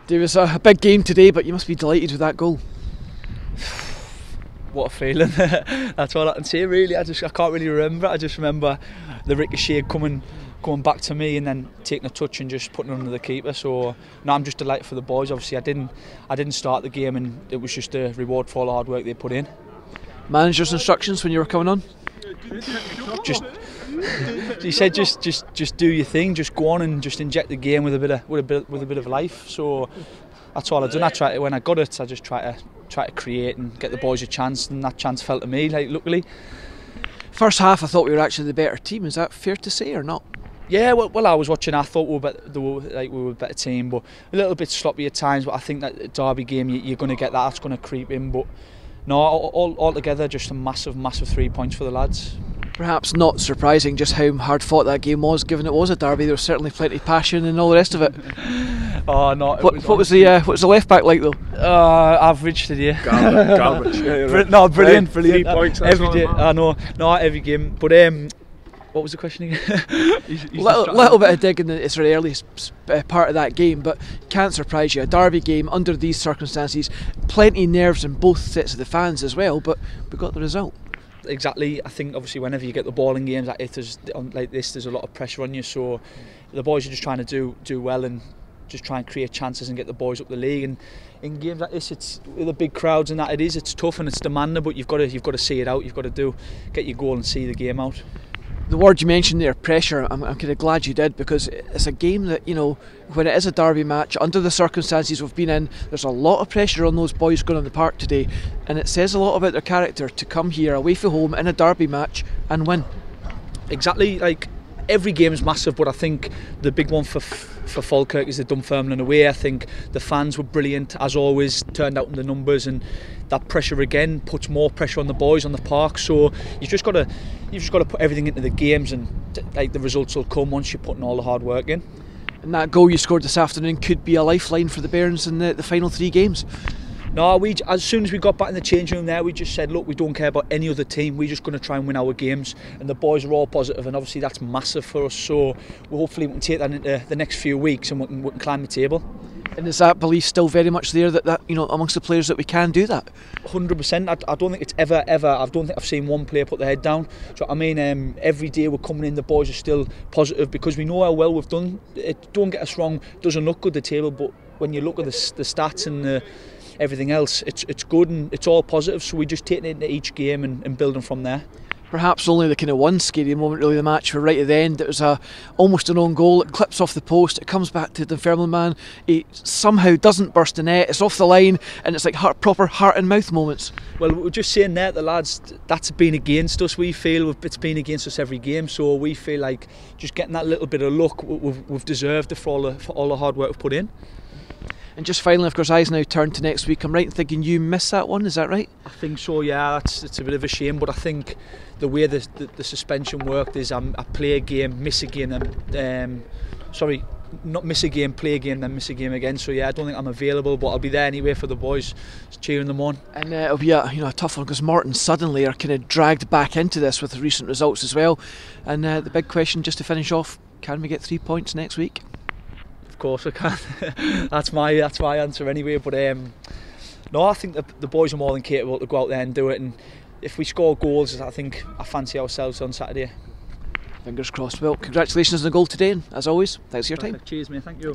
There was a big game today, but you must be delighted with that goal. What a feeling. That's all I can say really. I can't really remember. I just remember the ricochet going back to me and then taking a touch and just putting it under the keeper. So no, I'm just delighted for the boys. Obviously I didn't start the game, and it was just a reward for all the hard work they put in. Manager's instructions when you were coming on? He said just do your thing, just go on and just inject the game with a bit of life. So that's all I done. When I got it, I just try to create and get the boys a chance, and that chance fell to me. Luckily. First half, I thought we were actually the better team. Is that fair to say or not? Yeah, well, I was watching. I thought we were a better team, but a little bit sloppy at times. But I think that derby game, you're going to get that. That's going to creep in. But no, all together, just a massive 3 points for the lads. Perhaps not surprising just how hard fought that game was, given it was a derby. There was certainly plenty of passion and all the rest of it. Oh no! What was the left back like though? Average today. Garbage. No, brilliant. 3 points every day. I know, not every game. But what was the question again? Little bit of digging in the sort of early part of that game, but can't surprise you. A derby game under these circumstances, plenty of nerves in both sets of the fans as well. But we got the result. Exactly. I think obviously whenever you get the ball in games like this, there's a lot of pressure on you. So the boys are just trying to do well and just try and create chances and get the boys up the league. And in games like this, it's with the big crowds and that, it's tough and it's demanding. But you've got to see it out. You've got to get your goal and see the game out. The word you mentioned there, pressure, I'm kind of glad you did, because it's a game that, when it is a derby match, under the circumstances we've been in, there's a lot of pressure on those boys going on the park today, and it says a lot about their character to come here away from home in a derby match and win. Exactly, every game is massive, but I think the big one for Falkirk is the Dunfermline away. I think the fans were brilliant, as always, turned out in the numbers, and that pressure again puts more pressure on the boys on the park. So you've just got to put everything into the games, and the results will come once you're putting all the hard work in. And that goal you scored this afternoon could be a lifeline for the Bairns in the final 3 games. No, as soon as we got back in the changing room there, we just said, look, we don't care about any other team. We're just going to try and win our games. And the boys are all positive, and obviously that's massive for us. So hopefully we can take that into the next few weeks and we can climb the table. And is that belief still very much there that amongst the players that we can do that? 100%. I don't think it's ever. I don't think I've seen one player put their head down. So I mean, every day we're coming in, the boys are still positive because we know how well we've done. Don't get us wrong, it doesn't look good the table, but when you look at the stats and everything else, it's good and it's all positive. So we just take it into each game and building from there. Perhaps only the kind of one scary moment really of the match were right at the end. It was almost an own goal. It clips off the post, it comes back to the Dunfermline man, he somehow doesn't burst the net, it's off the line, and it's like proper heart and mouth moments. Well, we're just saying there, the lads, that's been against us. We feel it's been against us every game, so we feel like just getting that little bit of luck, we've deserved it for all the hard work we've put in. And just finally, of course, eyes now turn to next week. I'm right in thinking you missed that one, is that right? I think so, yeah. It's a bit of a shame, but I think the way the suspension worked is I play a game, miss a game, not miss a game, play a game, then miss a game again. So yeah, I don't think I'm available, but I'll be there anyway for the boys, cheering them on. And it'll be a tough one because Morton suddenly are kind of dragged back into this with the recent results as well. And the big question, just to finish off, can we get 3 points next week? Of course I can. that's my answer anyway. But no, I think the boys are more than capable to go out there and do it. And if we score goals, I think I fancy ourselves on Saturday. Fingers crossed. Well, congratulations on the goal today, and as always, thanks for your time. Cheers, mate. Thank you.